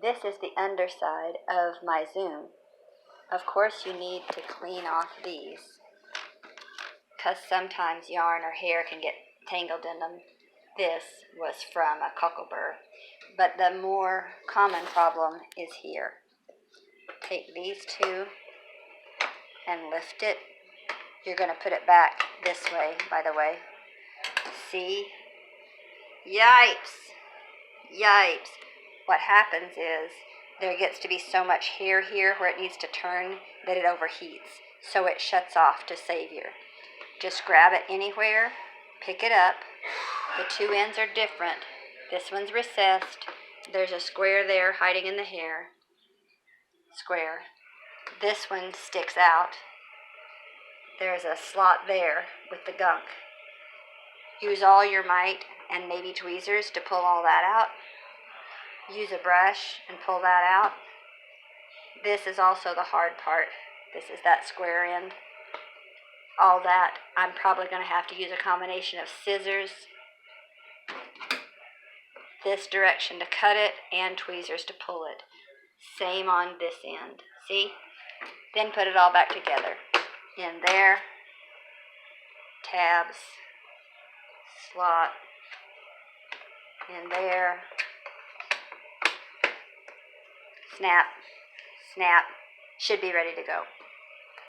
This is the underside of my Zoom. Of course you need to clean off these because sometimes yarn or hair can get tangled in them. This was from a cockleburr, but the more common problem is here. Take these two and lift it. You're going to put it back this way, by the way. See? Yipes! Yipes! What happens is there gets to be so much hair here where it needs to turn that it overheats. So it shuts off to save you. Just grab it anywhere, pick it up. The two ends are different. This one's recessed. There's a square there hiding in the hair. Square. This one sticks out. There's a slot there with the gunk. Use all your might and maybe tweezers to pull all that out. Use a brush and pull that out. This is also the hard part. This is that square end. All that, I'm probably going to have to use a combination of scissors, this direction to cut it, and tweezers to pull it. Same on this end. See? Then put it all back together. In there, tabs, slot, in there, snap, snap, should be ready to go.